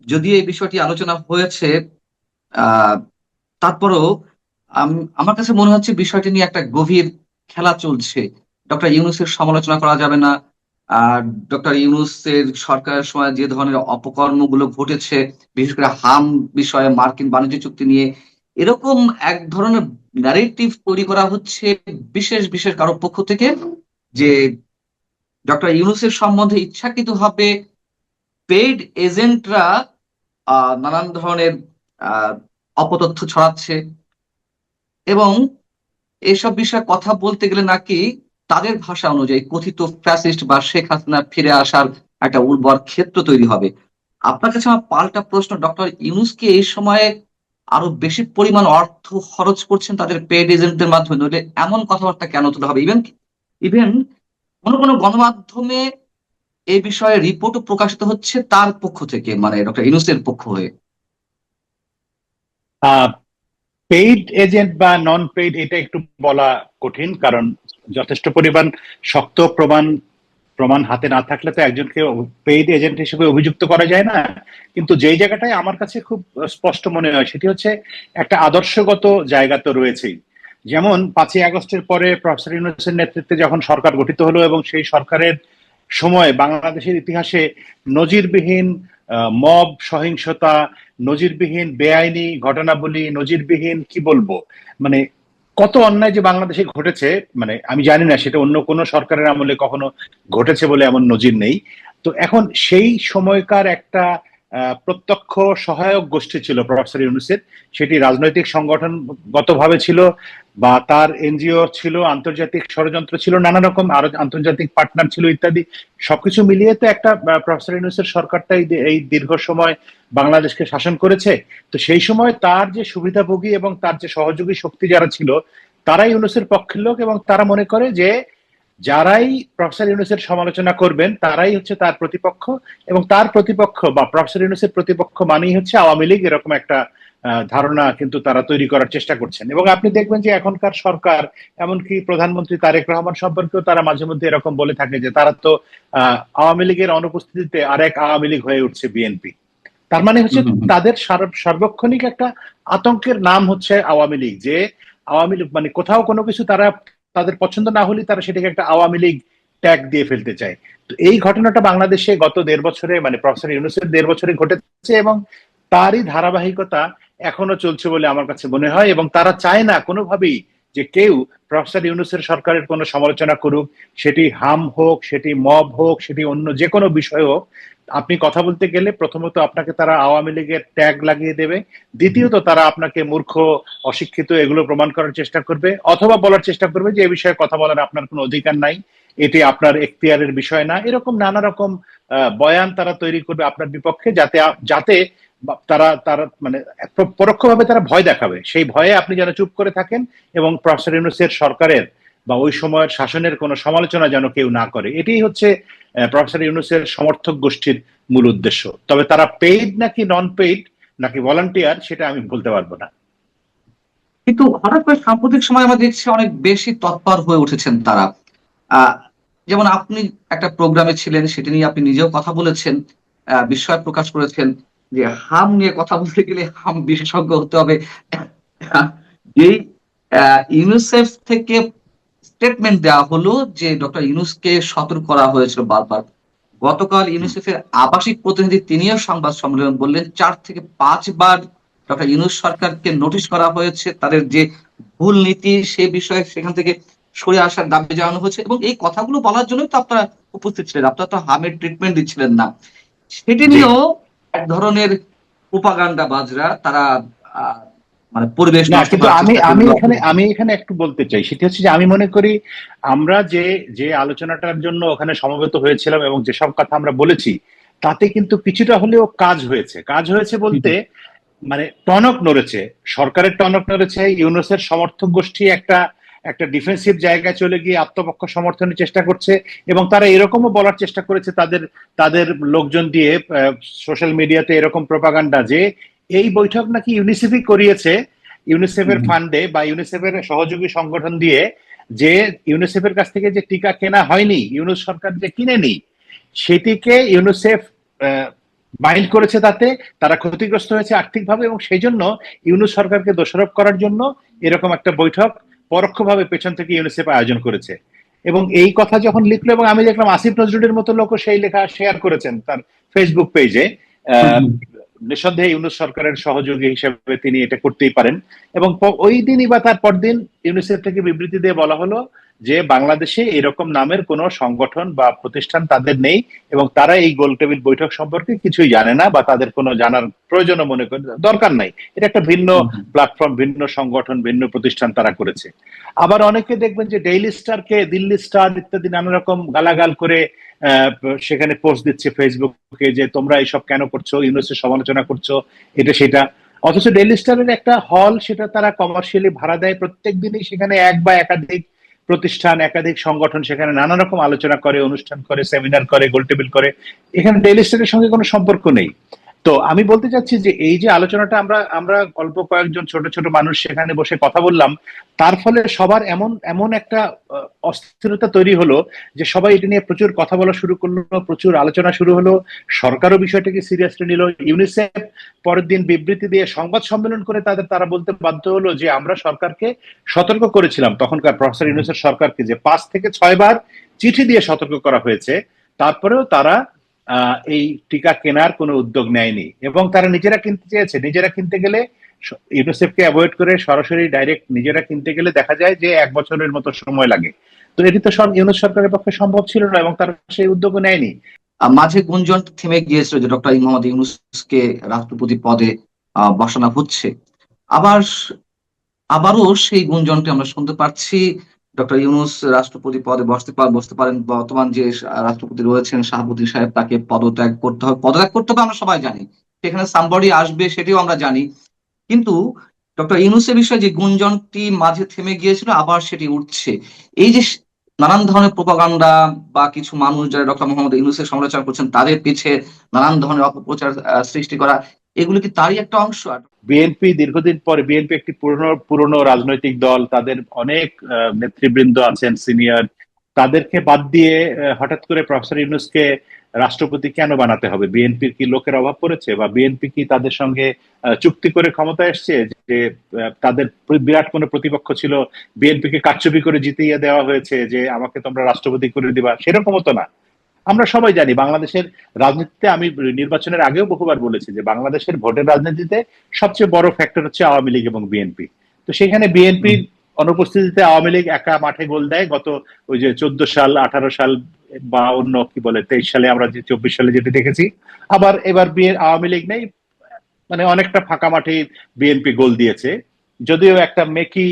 যদিও এই বিষয়টি আলোচনা হয়েছে, আহ তারপরেও আমার কাছে মনে হচ্ছে বিষয়টি নিয়ে একটা গভীর খেলা চলছে। ডক্টর ইউনূসের সমালোচনা করা যাবে না। আর ডক্টর ইউনূসের সরকারের সময় যে ধরনের অপকর্মগুলো ঘটেছে, বিশেষ করে হাম বিষয়ে, মার্কিন বাণিজ্য চুক্তি নিয়ে, এরকম এক ধরনের ন্যারেটিভ তৈরি করা হচ্ছে বিশেষ বিশেষ কারো পক্ষ থেকে, যে ডক্টর ইউনূসের সম্বন্ধে ইচ্ছাকৃতভাবে পেইড এজেন্টরা নানান ধরনের আহ অপতথ্য ছড়াচ্ছে, এবং এসব বিষয়ে কথা বলতে গেলে নাকি তাদের ভাষা অনুযায়ী কথিত ফ্যাসিস্ট বা শেখ হাসিনা ফিরে আসার একটা উর্বর ক্ষেত্র তৈরি হবে। আপনার কাছে আমার পাল্টা প্রশ্ন, ডক্টর ইউনূস কি এই সময়ে আরো বেশি পরিমাণ অর্থ খরচ করছেন তাদের পেড এজেন্টদের মাধ্যমে? নইলে এমন কথাবার্তা কেন তোলা হবে? ইভেন ইভেন কোনো কোনো গণমাধ্যমে এই বিষয়ে রিপোর্টও প্রকাশিত হচ্ছে তার পক্ষ থেকে, মানে ডক্টর ইউনূসের পক্ষ হয়ে। পেইড এজেন্ট বা নন পেইড এটা একটু বলা কঠিন, কারণ যথেষ্ট পরিমাণ শক্ত প্রমাণ প্রমাণ হাতে না থাকলে তো একজনকে পেইড এজেন্ট হিসেবে অভিযুক্ত করা যায় না। কিন্তু যেই জায়গাটায় আমার কাছে খুব স্পষ্ট মনে হয় সেটি হচ্ছে একটা আদর্শগত জায়গা তো রয়েছেই। যেমন 5ই আগস্টের পরে প্রফেসর ইউনূসের নেতৃত্বে যখন সরকার গঠিত হলো এবং সেই সরকারের সময় বাংলাদেশের ইতিহাসে নজিরবিহীন মব সহিংসতা, নজিরবিহীন বেআইনি ঘটনাবলী, নজিরবিহীন কি বলবো, মানে কত অন্যায় যে বাংলাদেশে ঘটেছে, মানে আমি জানি না সেটা অন্য কোনো সরকারের আমলে কখনো ঘটেছে বলে এমন নজির নেই। তো এখন সেই সময়কার একটা প্রত্যক্ষ সহায়ক গোষ্ঠী ছিল প্রফেসর ইউনূসের, সেটি রাজনৈতিক সংগঠনগতভাবে ছিল বা তার এনজিও ছিল, আন্তর্জাতিক ষড়যন্ত্র ছিল, নানা রকম আরো আন্তর্জাতিক পার্টনার ছিল ইত্যাদি। সবকিছু মিলিয়ে তো একটা প্রফেসর ইউনূসের সরকারটা এই দীর্ঘ সময় বাংলাদেশকে শাসন করেছে। তো সেই সময় তার যে সুবিধাভোগী এবং তার যে সহযোগী শক্তি যারা ছিল, তারাই ইউনূসের পক্ষের লোক, এবং তারা মনে করে যে যারাই প্রফেসর ইউনূসের সমালোচনা করবেন তারাই হচ্ছে তার প্রতিপক্ষ, এবং তার প্রতিপক্ষ বা প্রফেসর ইউনূসের প্রতিপক্ষ মানেই হচ্ছে আওয়ামী লীগ, এরকম একটা ধারণা কিন্তু তারা তৈরি করার চেষ্টা করছেন। এবং আপনি দেখবেন যে এখনকার সরকার, এমনকি প্রধানমন্ত্রী তারেক রহমান সম্পর্কেও তারা মাঝে মধ্যে এরকম বলে থাকে যে তারা তো আওয়ামী লীগের অনুপস্থিতিতে আরেক আওয়ামী লীগ হয়ে উঠছে বিএনপি। তার মানে হচ্ছে হম হম। তাদের সার্বক্ষণিক একটা আতঙ্কের নাম হচ্ছে আওয়ামী লীগ, যে আওয়ামী লীগ মানে কোথাও কোনো কিছু তারা তাদের পছন্দ না হলে তারা সেটাকে একটা আওয়ামী লীগ ট্যাগ দিয়ে ফেলতে চায়। তো এই ঘটনাটা বাংলাদেশে গত 1.5 বছরে, মানে প্রফেসর ইউনূসের 1.5 বছরে ঘটেছে, এবং তারই ধারাবাহিকতা এখনো চলছে বলে আমার কাছে মনে হয়। এবং তারা চায় না কোনোভাবেই যে কেউ প্রফেসর ইউনূসের সরকারের কোনো সমালোচনা করুক, সেটি হাম হোক, সেটি মব হোক, সেটি অন্য যে কোনো বিষয় হোক। আপনি কথা বলতে গেলে প্রথমত আপনাকে তারা আওয়ামী লীগের ট্যাগ লাগিয়ে দেবে, দ্বিতীয়ত তারা আপনাকে মূর্খ, অশিক্ষিত এগুলো প্রমাণ করার চেষ্টা করবে, অথবা বলার চেষ্টা করবে যে এ বিষয়ে কথা বলার আপনার কোনো অধিকার নাই, এটি আপনার এখতিয়ারের বিষয় না, এরকম নানা রকম বয়ান তারা তৈরি করবে আপনার বিপক্ষে, যাতে যাতে তারা তারা মানে পরোক্ষভাবে তারা ভয় দেখাবে, সেই ভয়ে আপনি যেন চুপ করে থাকেন এবং প্রফেসর ইউনূসের সরকারের বা ওই সময়ের শাসনের কোনো সমালোচনা যেন কেউ না করে। এটাই হচ্ছে প্রফেসর ইউনূসের সমর্থক গোষ্ঠীর মূল উদ্দেশ্য। তবে তারা পেইড নাকি নন পেইড নাকি ভলান্টিয়ার সেটা আমি বলতে পারবো না। কিন্তু হঠাৎ করে সাম্প্রতিক সময় আমরা দেখছি অনেক বেশি তৎপর হয়ে উঠেছেন তারা। আহ যেমন আপনি একটা প্রোগ্রামে ছিলেন, সেটা নিয়ে আপনি নিজেও কথা বলেছেন, বিস্ময় প্রকাশ করেছেন যে হাম নিয়ে কথা বলতে গেলে হাম বিশেষজ্ঞ হতে হবে। যেই ইউনিসেফ থেকে স্টেটমেন্ট দেওয়া হলো যে ডক্টর ইউনূসকে সতর্ক করা হয়েছিল বারবার। গতকাল ইউনিসেফের আবাসিক প্রতিনিধি তিনিও সংবাদ সম্মেলন বললেন 4 থেকে 5 বার ডক্টর ইউনূস সরকারকে নোটিশ করা হয়েছে, তাদের যে ভুল নীতি সে বিষয়ে সেখান থেকে সরে আসার দাবি জানানো হয়েছে। এবং এই কথাগুলো বলার জন্যই তো আপনারা উপস্থিত ছিলেন, আপনারা তো হামের ট্রিটমেন্ট দিচ্ছিলেন না। সেটি জি। নিয়েও এক ধরনের প্রোপাগান্ডা বাজরা তারা আহ, মানে পরিবেশ না, নষ্ট কিন্তু করার আমি চেষ্টা আমি করলো। এখানে আমি এখানে একটু বলতে চাই, সেটা হচ্ছে যে আমি মনে করি আমরা যে যে আলোচনাটার জন্য ওখানে সমবেত হয়েছিলাম এবং যেসব কথা আমরা বলেছি, তাতে কিন্তু কিছুটা হলেও কাজ হয়েছে। কাজ হয়েছে বলতে মানে টনক নড়েছে, সরকারের টনক নড়েছে, ইউনূসের সমর্থক গোষ্ঠী একটা একটা ডিফেন্সিভ জায়গায় চলে গিয়ে আত্মপক্ষ সমর্থনের চেষ্টা করছে, এবং তারা এরকমও বলার চেষ্টা করেছে তাদের তাদের লোকজন দিয়ে সোশ্যাল মিডিয়াতে এরকম প্রপাগান্ডা যে এই বৈঠক নাকি ইউনিসেফই করিয়েছে, ইউনিসেফের ফান্ডে বা ইউনিসেফের সহযোগী সংগঠন দিয়ে, যে ইউনিসেফের কাছ থেকে যে টিকা কেনা হয়নি, ইউনূস সরকার যে কিনেনি, সেটিকে ইউনিসেফ মাইন্ড করেছে, তাতে তারা ক্ষতিগ্রস্ত হয়েছে আর্থিকভাবে, এবং সেই জন্য ইউনূস সরকারকে দোষারোপ করার জন্য এরকম একটা বৈঠক পরোক্ষভাবে পেছন থেকে ইউনিসেফ আয়োজন করেছে। এবং এই কথা যখন লিখলো, এবং আমি দেখলাম আসিফ নজরুলের মতো লোকও সেই লেখা শেয়ার করেছেন তার ফেসবুক পেজে, নিঃসন্দেহে ইউনূস সরকারের সহযোগী হিসেবে তিনি এটা করতেই পারেন। এবং ওই দিনই বা তার পরদিন ইউনিসেফ থেকে বিবৃতি দিয়ে বলা হলো যে বাংলাদেশে এরকম নামের কোনো সংগঠন বা প্রতিষ্ঠান তাদের নেই, এবং তারা এই গোল টেবিল বৈঠক সম্পর্কে কিছুই জানে না, বা তাদের কোনো জানার প্রয়োজনও মনে করে দরকার নাই। এটা একটা ভিন্ন প্ল্যাটফর্ম, ভিন্ন সংগঠন, ভিন্ন প্রতিষ্ঠান তারা করেছে। আবার অনেকে দেখবেন যে ডেইলি স্টারকে দিল্লি স্টার ইত্যাদি নানা রকম গালাগাল করে সেখানে পোস্ট দিচ্ছে ফেসবুকে যে তোমরা এইসব কেন করছো, ইউনিসেফ সমালোচনা করছো, এটা সেটা। অথচ ডেইলি স্টারের একটা হল, সেটা তারা কমার্শিয়ালি ভাড়া দেয়, প্রত্যেক দিনই সেখানে এক বা একাধিক প্রতিষ্ঠান, একাধিক সংগঠন সেখানে নানা রকম আলোচনা করে, অনুষ্ঠান করে, সেমিনার করে, গোলটেবিল করে। এখানে ডেইলি স্টারের সঙ্গে কোনো সম্পর্ক নেই। তো আমি বলতে চাচ্ছি যে এই যে আলোচনাটা আমরা আমরা অল্প কয়েকজন ছোট ছোট মানুষ সেখানে বসে কথা বললাম, তার ফলে সবার এমন এমন একটা অস্থিরতা তৈরি হলো যে সবাই এটা নিয়ে প্রচুর কথা বলা শুরু করলো, প্রচুর আলোচনা শুরু হলো। সরকারও বিষয়টাকে সিরিয়াসলি নিল। ইউনিসেফ পরের দিন বিবৃতি দিয়ে সংবাদ সম্মেলন করে তারা বলতে বাধ্য হলো যে আমরা সরকারকে সতর্ক করেছিলাম, তখনকার প্রফেসর ইউনূসের সরকারকে, যে 5 থেকে 6 বার চিঠি দিয়ে সতর্ক করা হয়েছে, তারপরেও তারা এই টিকা কেনার কোনো উদ্যোগ নেয়নি। এবং তারা নিজেরা কিনতে চেয়েছে। নিজেরা কিনতে গেলে ইউনিসেফকে অ্যাভয়েড করে সরাসরি ডাইরেক্ট নিজেরা কিনতে গেলে দেখা যায় যে 1 বছরের মতো সময় লাগে। তো এটি তো ইউনূস সরকারের পক্ষে সম্ভব ছিল না, এবং তারা সেই উদ্যোগও নেয়নি। মাঝে গুঞ্জন থেমে গিয়েছিল যে ডক্টর মোহাম্মদ ইউনূসকে রাষ্ট্রপতি পদে বসানো হচ্ছে। আবার আবারও সেই গুঞ্জনটি আমরা শুনতে পাচ্ছি, ডক্টর ইউনূস রাষ্ট্রপতি পদে বসতে পারেন। বর্তমান যে রাষ্ট্রপতি রয়েছেন শাহাবুদ্দিন সাহেব, তাকে পদত্যাগ করতে হবে। পদত্যাগ করতে হবে আমরা সবাই জানি, সেখানে সামবডি আসবে সেটিও আমরা জানি। কিন্তু ডক্টর ইউনূসের বিষয়ে যে গুঞ্জনটি মাঝে থেমে গিয়েছিল, আবার সেটি উঠছে। এই যে নানান ধরনের প্রোপাগান্ডা, বা কিছু মানুষ যারা ডক্টর মোহাম্মদ ইউনূসের সমালোচনা করছেন তাদের পিছে নানান ধরনের অপপ্রচার সৃষ্টি করা, এগুলো কি তারই একটা অংশ? বিএনপি দীর্ঘদিন পরে, বিএনপি একটি পুরনো রাজনৈতিক দল, তাদের অনেক নেতৃবৃন্দ আছেন সিনিয়র, তাদেরকে বাদ দিয়ে হঠাৎ করে প্রফেসর ইউনূসকে রাষ্ট্রপতি কেন বানাতে হবে? বিএনপির কি লোকের অভাব পড়েছে, বা বিএনপি কি তাদের সঙ্গে চুক্তি করে ক্ষমতায় এসছে যে তাদের বিরাট কোনো প্রতিপক্ষ ছিল, বিএনপিকে কারচুপি করে জিতিয়ে দেওয়া হয়েছে যে আমাকে তোমরা রাষ্ট্রপতি করে দিবা? সেরকমও তো না। আমরা সবাই জানি বাংলাদেশের রাজনীতিতে, আমি নির্বাচনের আগেও বহুবার বলেছি যে বাংলাদেশের ভোটের রাজনীতিতে সবচেয়ে বড় ফ্যাক্টর হচ্ছে আওয়ামী লীগ এবং বিএনপি। তো সেখানে বিএনপির অনুপস্থিতিতে আওয়ামী লীগ একা মাঠে গোল দেয়। গত ওই যে 14 সাল, 18 সাল, বা অন্য কি বলে 23 সালে, আমরা যে 24 সালে যেটা দেখেছি। আবার এবার আওয়ামী লীগ নেই, মানে অনেকটা ফাঁকা মাঠে বিএনপি গোল দিয়েছে। যদিও একটা মেকি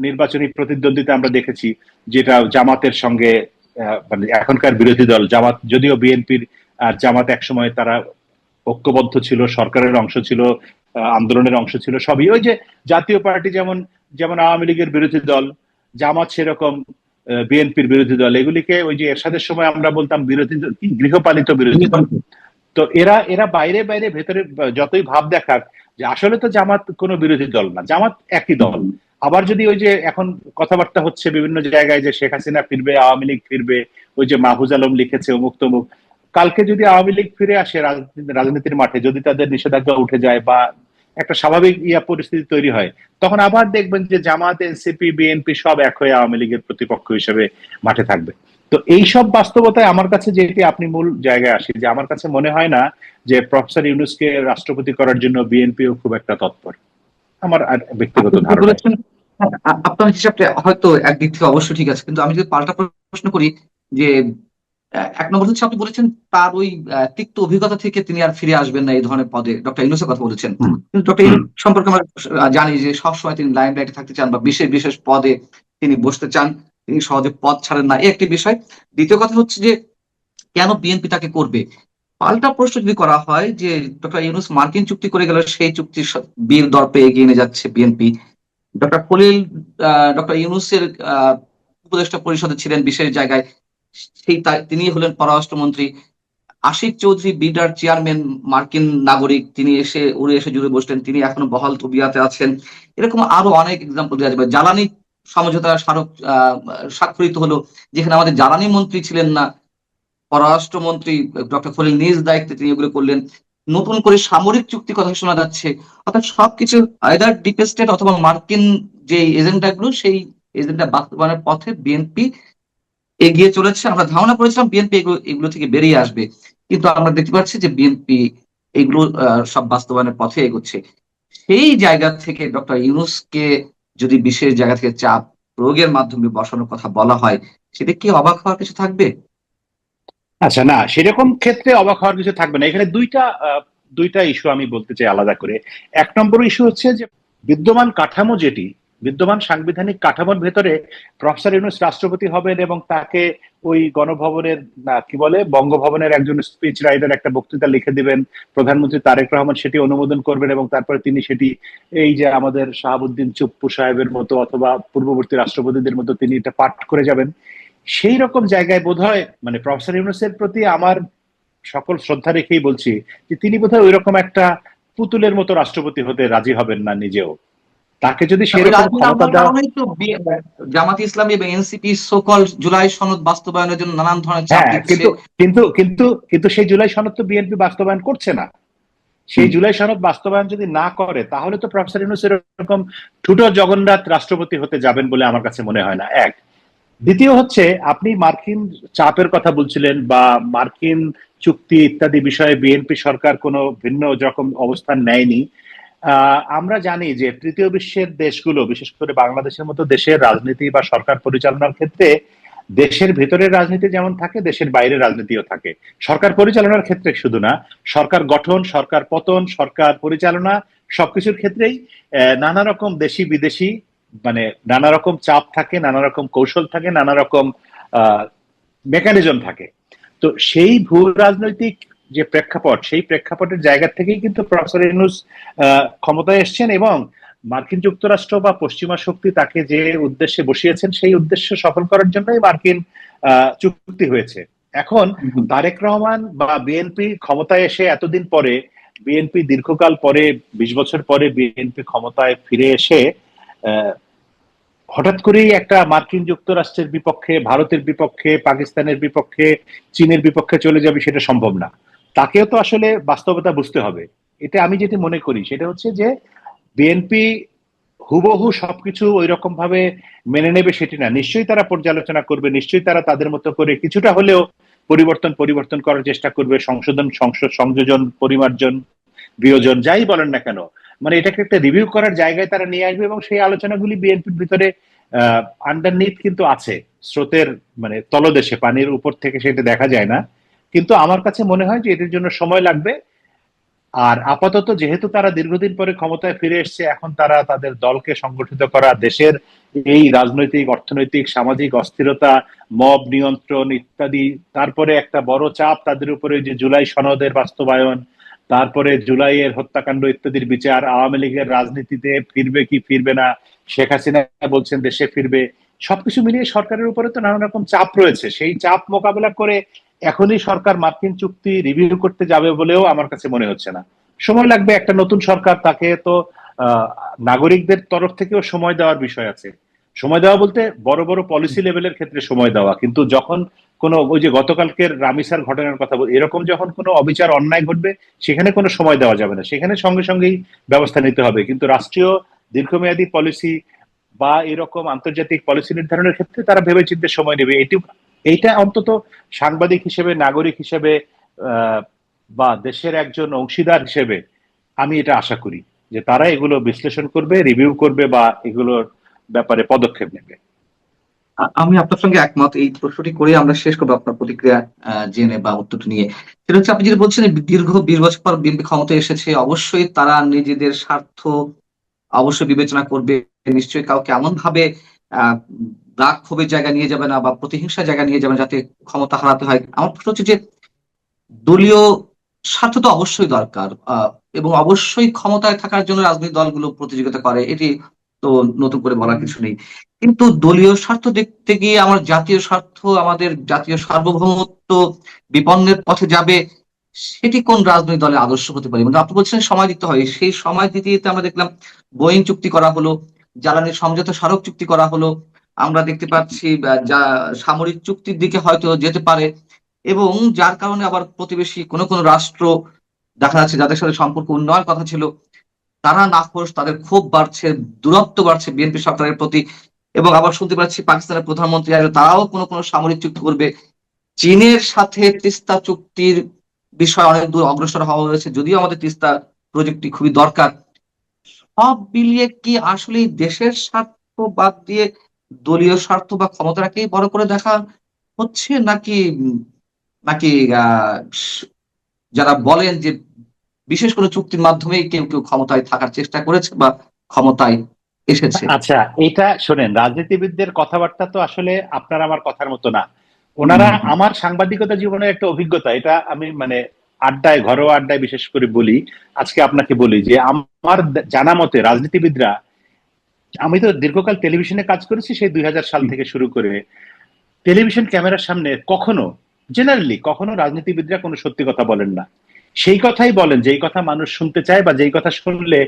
নির্বাচনী প্রতিদ্বন্দ্বিতা আমরা দেখেছি, যেটা জামাতের সঙ্গে, মানে এখনকার বিরোধী দল জামাত, যদিও বিএনপির আর জামাত একসময় তারা ঐক্যবদ্ধ ছিল, সরকারের অংশ ছিল, আন্দোলনের অংশ ছিল, সবই। ওই যে জাতীয় পার্টি যেমন যেমন আওয়ামী লীগের বিরোধী দল, জামাত সেরকম বিএনপির বিরোধী দল। এগুলিকে ওই যে এরশাদের সময় আমরা বলতাম বিরোধী, গৃহপালিত বিরোধী দল। তো এরা এরা বাইরে বাইরে ভেতরে যতই ভাব দেখাক যে আসলে তো জামাত কোনো বিরোধী দল না, জামাত একই দল। আবার যদি ওই যে এখন কথাবার্তা হচ্ছে বিভিন্ন জায়গায় যে শেখ হাসিনা ফিরবে, আওয়ামী লীগ ফিরবে, ওই যে মাহফুজ আলম লিখেছে অমুক তমুক, কালকে যদি আওয়ামী লীগ ফিরে আসে রাজনীতির মাঠে, যদি তাদের নিষেধাজ্ঞা উঠে যায় বা একটা স্বাভাবিক পরিস্থিতি তৈরি হয়, তখন আবার দেখবেন যে জামাত, এনসিপি, বিএনপি সব এক হয়ে আওয়ামী লীগের প্রতিপক্ষ হিসেবে মাঠে থাকবে। তো এইসব বাস্তবতায় আমার কাছে, যেটি আপনি মূল জায়গায় আসি, যে আমার কাছে মনে হয় না যে প্রফেসর ইউনূসকে রাষ্ট্রপতি করার জন্য বিএনপিও খুব একটা তৎপর, আমার ব্যক্তিগত ধারণা। আপনার হিসাবটা হয়তো একদিক থেকে অবশ্যই ঠিক আছে, কিন্তু আমি যদি পাল্টা প্রশ্ন করি যে 1 নম্বর হচ্ছে আপনি বলেছেন তার ওই তিক্ত অভিজ্ঞতা থেকে তিনি আর ফিরে আসবেন না এই ধরনের পদে, ডক্টর ইউনূসের কথা বলেছেন। কিন্তু ডক্টর ইউনূস সম্পর্কে আমরা জানি যে সবসময় তিনি লাইমলাইটে থাকতে চান, বা বিশেষ বিশেষ পদে তিনি বসতে চান, তিনি সহজে পদ ছাড়েন না, এই একটি বিষয়। দ্বিতীয় কথা হচ্ছে যে কেন বিএনপি তাকে করবে? পাল্টা প্রশ্ন যদি করা হয় যে ডক্টর ইউনূস মার্কিন চুক্তি করে গেল, সেই চুক্তির বীর দর্পে এগিয়ে নিয়ে যাচ্ছে বিএনপি। ডক্টর খলিল ডক্টর ইউনূসের উপদেষ্টা পরিষদে ছিলেন বিশেষ জায়গায়, তিনি হলেন পররাষ্ট্রমন্ত্রী। আশিক চৌধুরী বিডার চেয়ারম্যান, মার্কিন নাগরিক, তিনি উড়ে এসে জুড়ে বসলেন, তিনি এখনো বহাল তবিয়াতে আছেন। এরকম আরো অনেক এক্সাম্পল দেওয়া যাবে। জ্বালানি সমঝোতা স্মারক স্বাক্ষরিত হলো, যেখানে আমাদের জ্বালানি মন্ত্রী ছিলেন না, পররাষ্ট্রমন্ত্রী ডক্টর খলিল নিজ দায়িত্বে তিনি এগুলো করলেন। নতুন করে সামরিক চুক্তি কথা শোনা যাচ্ছে। অর্থাৎ সবকিছু আইদার ডিপ স্টেট অথবা মার্কিন যে এজেন্ডা গুলো, সেই এজেন্ডা বাস্তবায়নের পথে বিএনপি এগিয়ে চলেছে। আমরা ধারণা করেছিলাম বিএনপি এগুলো এগুলো থেকে বেরিয়ে আসবে, কিন্তু আমরা দেখতে পাচ্ছি যে বিএনপি এগুলো সব বাস্তবায়নের পথে এগোচ্ছে। সেই জায়গা থেকে ডক্টর ইউনূসকে যদি বিশেষ জায়গা থেকে চাপ প্রয়োগের মাধ্যমে বসানোর কথা বলা হয়, সেটা কি অবাক হওয়ার কিছু থাকবে? আচ্ছা, না সেরকম ক্ষেত্রে অবাক হওয়ার কিছু থাকবে না। এখানে দুইটা ইস্যু আমি বলতে চাই আলাদা করে। এক নম্বর ইস্যু হচ্ছে যে বিদ্যমান কাঠামো, যেটি বিদ্যমান সাংবিধানিক কাঠামোর ভেতরে প্রফেসর ইউনূস রাষ্ট্রপতি হবেন এবং তাকে ওই গণভবনের, না কি বলে, বঙ্গভবনের একজন স্পিচ রাইটার একটা বক্তৃতা লিখে দিবেন, প্রধানমন্ত্রী তারেক রহমান সেটি অনুমোদন করবেন এবং তারপরে তিনি সেটি, এই যে আমাদের শাহাবুদ্দিন চুপ্পু সাহেবের মতো অথবা পূর্ববর্তী রাষ্ট্রপতিদের মতো তিনি এটা পাঠ করে যাবেন। সেই রকম জায়গায় বোধহয় মানে প্রফেসর ইউনূসের প্রতি আমার সকল শ্রদ্ধা রেখেই বলছি যে তিনি বোধহয় ওই রকম একটা পুতুলের মতো রাষ্ট্রপতি হতে রাজি হবেন না নিজেও। তাকে যদি ওই সেরকম রাজনীতি ক্ষমতা আন্দোলনের দেওয়া, কারণেই তো জামাত ইসলামী এবং এনসিপি সকল জুলাই সনদ বাস্তবায়নের জন্য নানান ধরনের চাপ হ্যাঁ, দিচ্ছে। কিন্তু কিন্তু কিন্তু কিন্তু সেই জুলাই সনদ তো বিএনপি বাস্তবায়ন করছে না। সেই হুম। জুলাই সনদ বাস্তবায়ন যদি না করে তাহলে তো প্রফেসর ইউনূস এরকম ঠুটো জগন্নাথ রাষ্ট্রপতি হতে যাবেন বলে আমার কাছে মনে হয় না। এক, দ্বিতীয় হচ্ছে আপনি মার্কিন চাপের কথা বলছিলেন বা মার্কিন চুক্তি ইত্যাদি বিষয়ে বিএনপি সরকার কোনো ভিন্ন রকম অবস্থান নেয়নি। আমরা জানি যে তৃতীয় বিশ্বের দেশগুলো, বিশেষ করে বাংলাদেশের মতো দেশের রাজনীতি বা সরকার পরিচালনার ক্ষেত্রে দেশের ভেতরের রাজনীতি যেমন থাকে, দেশের বাইরের রাজনীতিও থাকে। সরকার পরিচালনার ক্ষেত্রে শুধু না, সরকার গঠন, সরকার পতন, সরকার পরিচালনা সবকিছুর ক্ষেত্রেই নানা রকম দেশি বিদেশি, মানে নানা রকম চাপ থাকে, নানা রকম কৌশল থাকে, নানা রকম মেকানিজম থাকে। তো সেই ভূ রাজনৈতিক যে প্রেক্ষাপট, সেই প্রেক্ষাপটের জায়গা থেকেই কিন্তু প্রফেসর ইউনূস ক্ষমতায় এসছেন এবং মার্কিন যুক্তরাষ্ট্র বা পশ্চিমা শক্তি তাকে যে উদ্দেশ্যে বসিয়েছেন সেই উদ্দেশ্য সফল করার জন্যই মার্কিন চুক্তি হয়েছে। এখন হুম। তারেক রহমান বা বিএনপি ক্ষমতায় এসে এতদিন পরে, বিএনপি দীর্ঘকাল পরে, 20 বছর পরে বিএনপি ক্ষমতায় ফিরে এসে হঠাৎ করেই একটা মার্কিন যুক্তরাষ্ট্রের বিপক্ষে, ভারতের বিপক্ষে, পাকিস্তানের বিপক্ষে, চীনের বিপক্ষে চলে যাবে সেটা সম্ভব না। তাকেও তো আসলে বাস্তবতা বুঝতে হবে। এটা আমি যেটা মনে করি সেটা হচ্ছে যে বিএনপি হুবহু সবকিছু ওই রকম ভাবে মেনে নেবে সেটি না। নিশ্চয়ই তারা পর্যালোচনা করবে, নিশ্চয়ই তারা তাদের মতো করে কিছুটা হলেও পরিবর্তন করার চেষ্টা করবে, সংশোধন, সংযোজন, পরিমার্জন, বিয়োজন, যাই বলেন না কেন, মানে এটাকে একটা রিভিউ করার জায়গায় তারা নিয়ে আসবে এবং সেই আলোচনাগুলি বিএনপির ভিতরে আন্ডারনিথ কিন্তু আছে, স্রোতের মানে তলদেশে, পানির উপর থেকে সেটা দেখা যায় না। কিন্তু আমার কাছে মনে হয় যে এটার জন্য সময় লাগবে। আর আপাতত যেহেতু তারা দীর্ঘদিন পরে ক্ষমতায় ফিরে এসছে, এখন তারা তাদের দলকে সংগঠিত করা, দেশের এই রাজনৈতিক, অর্থনৈতিক, সামাজিক অস্থিরতা, মব নিয়ন্ত্রণ ইত্যাদি, তারপরে একটা বড় চাপ তাদের উপরে যে জুলাই সনদের বাস্তবায়ন, তারপরে জুলাইয়ের হত্যাকাণ্ড ইত্যাদির বিচার, আওয়ামী লীগের রাজনীতিতে ফিরবে কি ফিরবে না, শেখ হাসিনা বলছেন দেশে ফিরবে, সবকিছু মিলিয়ে সরকারের উপরে তো নানা রকম চাপ রয়েছে। সেই চাপ মোকাবেলা করে এখনই সরকার মার্কিন চুক্তি রিভিউ করতে যাবে বলেও আমার কাছে মনে হচ্ছে না। সময় লাগবে, একটা নতুন সরকার, তাকে তো নাগরিকদের তরফ থেকেও সময় দেওয়ার বিষয় আছে। সময় দেওয়া বলতে বড় বড় পলিসি লেভেলের ক্ষেত্রে সময় দেওয়া, কিন্তু যখন কোনো, ওই যে গতকালকের রামিসার ঘটনার কথা বল, এরকম যখন কোনো অবিচার অন্যায় ঘটবে সেখানে কোনো সময় দেওয়া যাবে না, সেখানে সঙ্গে সঙ্গেই ব্যবস্থা নিতে হবে। কিন্তু রাষ্ট্রীয় দীর্ঘমেয়াদী পলিসি বা এরকম আন্তর্জাতিক পলিসি নির্ধারণের ক্ষেত্রে তারা ভেবেচিন্তে সময় নেবে। এইটা অন্তত সাংবাদিক হিসেবে, নাগরিক হিসেবে, বা দেশের একজন অংশীদার হিসেবে আমি এটা আশা করি যে তারা এগুলো বিশ্লেষণ করবে, রিভিউ করবে বা এগুলোর ব্যাপারে পদক্ষেপ নেবে। আমি আপনার সঙ্গে একমত। এই প্রশ্নটি করে আমরা শেষ করবো আপনার প্রতিক্রিয়া জেনে বা উত্তরটি নিয়ে। সেটা হচ্ছে, আপনি যেটা বলছেন দীর্ঘ 20 বছর পর বিএনপি ক্ষমতায় এসেছে, অবশ্যই তারা নিজেদের স্বার্থ অবশ্যই বিবেচনা করবে। নিশ্চয়ই কাউকে এমন ভাবে আহ রাগ ক্ষোভের জায়গা নিয়ে যাবে না বা প্রতিহিংসার জায়গা নিয়ে যাবে না যাতে ক্ষমতা হারাতে হয়। আমার প্রশ্ন হচ্ছে যে দলীয় স্বার্থ তো অবশ্যই দরকার, এবং অবশ্যই ক্ষমতায় থাকার জন্য রাজনৈতিক দলগুলো প্রতিযোগিতা করে, এটি তো নতুন করে বলার কিছু নেই। কিন্তু দলীয় স্বার্থ দেখতে গিয়ে আমার জাতীয় স্বার্থ, আমাদের জাতীয় সার্বভৌমত্ব বিপন্নের পথে যাবে, সেটি কোন রাজনৈতিক দলের আদর্শ হতে পারে? মানে আপনি বলছেন সময় দিতে হয়, সেই সময় দিতে দিতে আমরা দেখলাম বোয়িং চুক্তি করা হলো, জ্বালানি সমঝোতা স্মারক চুক্তি করা হলো, আমরা দেখতে পাচ্ছি যা সামরিক চুক্তির দিকে হয়তো যেতে পারে। এবং যার কারণে আবার প্রতিবেশী কোনো কোনো রাষ্ট্র দেখা যাচ্ছে যাদের সাথে সম্পর্ক উন্নয়নের কথা ছিল, তারা নাখোশ, তাদের ক্ষোভ বাড়ছে, দূরত্ব বাড়ছে বিএনপি সরকারের প্রতি। এবং আবার শুনতে পাচ্ছি পাকিস্তানের প্রধানমন্ত্রী আসবে, তারাও কোনো কোনো সামরিক চুক্তি করবে। চীনের সাথে তিস্তা চুক্তির বিষয় অনেক দূর অগ্রসর হওয়া হয়েছে, যদিও আমাদের তিস্তা প্রজেক্টটি খুবই দরকার। সব মিলিয়ে কি আসলে দেশের স্বার্থ বাদ দিয়ে দলীয় স্বার্থ বা ক্ষমতাটাকেই বড় করে দেখা হচ্ছে, নাকি নাকি আহ যারা বলেন যে বিশেষ কোনো চুক্তির মাধ্যমেই কেউ কেউ ক্ষমতায় থাকার চেষ্টা করেছে বা ক্ষমতায় এসেছে? আচ্ছা, এটা শোনেন, রাজনীতিবিদদের কথাবার্তা তো আসলে আপনার আমার কথার মতো না। হুম, ওনারা, হুম, হুম। আমার সাংবাদিকতা জীবনের একটা অভিজ্ঞতা, এটা আমি মানে আড্ডায়, ঘরোয়া আড্ডায় বিশেষ করে বলি। আজকে আপনাকে বলি যে আমার জানা মতে রাজনীতিবিদরা, আমি তো দীর্ঘকাল টেলিভিশনে কাজ করেছি, সেই 2000 সাল থেকে শুরু করে টেলিভিশন ক্যামেরার সামনে কখনো, জেনারেলি কখনো রাজনীতিবিদরা কোনো সত্যি কথা বলেন না। সেই কথাই বলেন যেই কথা মানুষ শুনতে চায়, বা যেই কথা শুনলে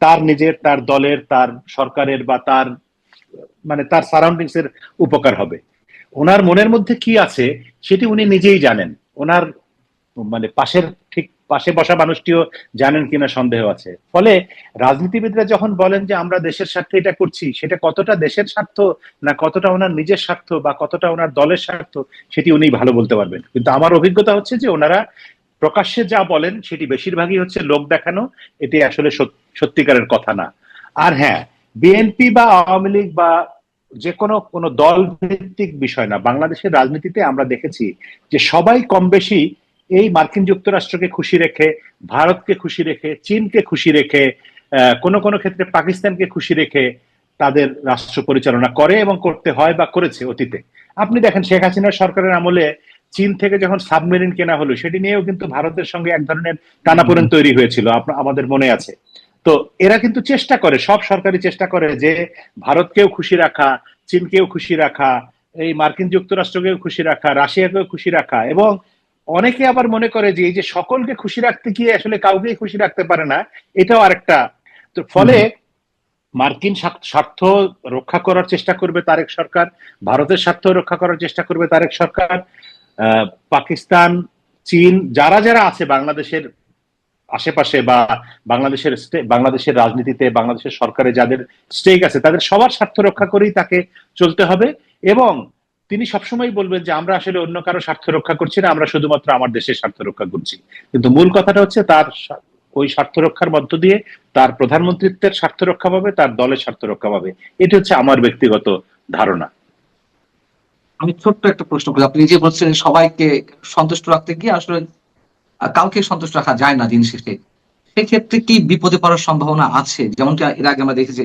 তার নিজের, তার দলের, তার সরকারের, বা তার মানে তার সারাউন্ডিংস এর উপকার হবে। ওনার মনের মধ্যে কি আছে সেটি উনি নিজেই জানেন। ওনার মানে পাশের, ঠিক পাশে বসা মানুষটিও জানেন কিনা সন্দেহ আছে। ফলে রাজনীতিবিদরা যখন বলেন যে আমরা দেশের স্বার্থে এটা করছি, সেটা কতটা দেশের স্বার্থ, না কতটা ওনার নিজের স্বার্থ, বা কতটা ওনার দলের স্বার্থ, সেটি উনি ভালো বলতে পারবেন। কিন্তু আমার অভিজ্ঞতা হচ্ছে যে ওনারা প্রকাশ্যে যা বলেন সেটি বেশিরভাগই হচ্ছে লোক দেখানো, এটি আসলে সত্যিকারের কথা না। আর হ্যাঁ, বিএনপি বা আওয়ামী লীগ বা যে কোনো কোনো দল ভিত্তিক বিষয় না, বাংলাদেশের রাজনীতিতে আমরা দেখেছি যে সবাই কম বেশি এই মার্কিন যুক্তরাষ্ট্রকে খুশি রেখে, ভারতকে খুশি রেখে, চীনকে খুশি রেখে, কোনো কোনো ক্ষেত্রে পাকিস্তানকে খুশি রেখে তাদের রাষ্ট্র পরিচালনা করে এবং করতে হয় বা করেছে অতীতে। আপনি দেখেন শেখ হাসিনার সরকারের আমলে চীন থেকে যখন সাবমেরিন কেনা হলো, সেটি নিয়েও কিন্তু ভারতের সঙ্গে এক ধরনের টানাপোড়েন তৈরি হয়েছিল, আমাদের মনে আছে। তো এরা কিন্তু চেষ্টা করে, সব সরকারি চেষ্টা করে যে ভারতকেও খুশি রাখা, চীনকেও খুশি রাখা, এই মার্কিন যুক্তরাষ্ট্রকেও খুশি রাখা, রাশিয়াকেও খুশি রাখা। এবং অনেকে আবার মনে করে যে এই যে সকলকে খুশি রাখতে গিয়ে আসলে কাউকেই খুশি রাখতে পারে না, এটাও আরেকটা। তো হুম, ফলে হুম। মার্কিন স্বার্থ রক্ষা করার চেষ্টা করবে তারেক সরকার, ভারতের স্বার্থ রক্ষা করার চেষ্টা করবে তারেক সরকার, পাকিস্তান, চীন, যারা যারা আছে বাংলাদেশের আশেপাশে, বা বাংলাদেশের রাজনীতিতে, বাংলাদেশের সরকারে যাদের স্টেক আছে, তাদের সবার স্বার্থ রক্ষা করেই তাকে চলতে হবে। এবং তিনি সবসময় বলবেন যে আমরা আসলে অন্য কারো স্বার্থ রক্ষা করছি না, আমরা শুধুমাত্র আমার দেশের স্বার্থ রক্ষা করছি। কিন্তু মূল কথাটা হচ্ছে তার ওই স্বার্থ রক্ষার মধ্য দিয়ে তার প্রধানমন্ত্রিত্বের স্বার্থ রক্ষা পাবে, তার দলের স্বার্থ রক্ষা পাবে। এটি হচ্ছে আমার ব্যক্তিগত ধারণা। আমি ছোট্ট একটা প্রশ্ন করি, আপনি নিজে বলছেন সবাইকে সন্তুষ্ট রাখতে গিয়ে আসলে কাউকে সন্তুষ্ট রাখা যায় না দিন শেষে। সেক্ষেত্রে কি বিপদে পড়ার সম্ভাবনা আছে? যেমনটা এর আগে আমরা দেখেছি,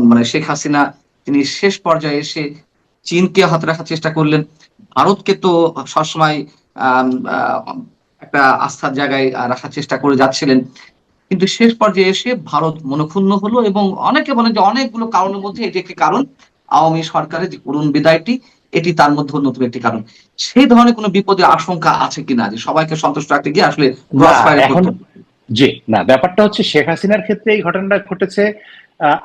মানে শেখ হাসিনা তিনি শেষ পর্যায়ে এসে চীনকে হাতে রাখার চেষ্টা করলেন, ভারতকে তো সবসময় আম, আহ, একটা আস্থার জায়গায় রাখার চেষ্টা করে যাচ্ছিলেন। কিন্তু শেষ পর্যায়ে এসে ভারত মনক্ষুণ্ণ হলো, এবং অনেকে বলেন যে অনেকগুলো কারণের মধ্যে এটি একটি কারণ। আওয়ামী সরকারের যে করুণ বিদায়টি, এটি তার মধ্যে অন্যতম একটি কারণ। সেই ধরনের কোনো বিপদের আশঙ্কা আছে কিনা, যে সবাইকে সন্তুষ্ট রাখতে গিয়ে আসলে না, ক্রস ফায়ারে এখন পড়তে হবে? জি না, ব্যাপারটা হচ্ছে শেখ হাসিনার ক্ষেত্রে এই ঘটনাটা ঘটেছে।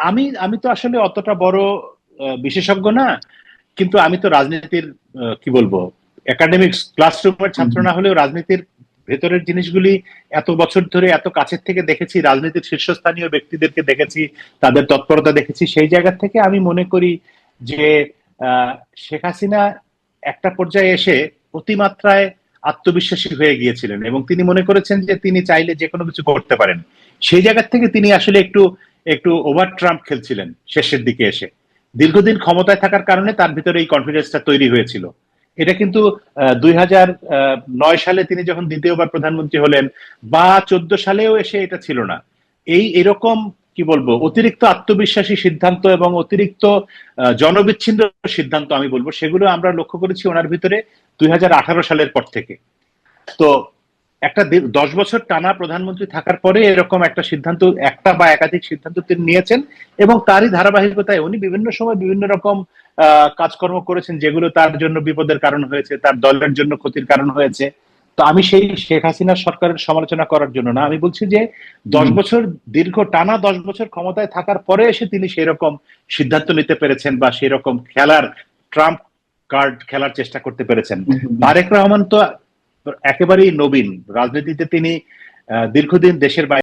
আমি আমি তো আসলে অতটা বড় বিশেষজ্ঞ না, কিন্তু আমি তো রাজনীতির কি বলবো, একাডেমিক্স ক্লাসরুমের হুম, ছাত্র হুম। না হলেও রাজনীতির ভেতরের জিনিসগুলি এত বছর ধরে এত কাছের থেকে দেখেছি, রাজনীতির শীর্ষস্থানীয় ব্যক্তিদেরকে দেখেছি, তাদের তৎপরতা দেখেছি। সেই জায়গা থেকে আমি মনে করি যে আহ, শেখ হাসিনা একটা পর্যায়ে এসে অতিমাত্রায় আত্মবিশ্বাসী হয়ে গিয়েছিলেন, এবং তিনি মনে করেছেন যে তিনি চাইলে যে কোনো কিছু করতে পারেন। সেই জায়গা থেকে তিনি আসলে একটু একটু ওভার ট্রাম্প খেলছিলেন শেষের দিকে এসে। দীর্ঘদিন ক্ষমতায় থাকার কারণে তার ভিতরে এই কনফিডেন্সটা তৈরি হয়েছিল। এটা কিন্তু 2009 সালে তিনি যখন দ্বিতীয়বার প্রধানমন্ত্রী হলেন, বা 14 সালেও এসে এটা ছিল না। এরকম কি বলবো, অতিরিক্ত আত্মবিশ্বাসী সিদ্ধান্ত এবং অতিরিক্ত জনবিচ্ছিন্ন সিদ্ধান্ত আমি বলবো, সেগুলো আমরা লক্ষ্য করেছি ওনার ভিতরে 2018 সালের পর থেকে। তো একটা 10 বছর টানা প্রধানমন্ত্রী থাকার পরে এরকম একটা সিদ্ধান্ত, একটা বা একাধিক সিদ্ধান্ত তিনি নিয়েছেন, এবং তারই ধারাবাহিকতায় উনি বিভিন্ন সময় বিভিন্ন রকম কাজকর্ম করেছেন, যেগুলো তার জন্য বিপদের কারণ হয়েছে, তার দলের জন্য ক্ষতির কারণ হয়েছে। তো আমি সেই শেখ হাসিনার সরকারের সমালোচনা করার জন্য না, আমি বলছি যে দশ হুম। বছর দীর্ঘ টানা 10 বছর ক্ষমতায় থাকার পরে এসে তিনি সেই রকম সিদ্ধান্ত নিতে পেরেছেন, বা সেই রকম ট্রাম্প কার্ড খেলার চেষ্টা করতে পেরেছেন। হুম, হুম, হুম। তারেক রহমান তো একেবারেই নবীন, রাজনীতিতে তিনি দীর্ঘদিন দেশের বাইরে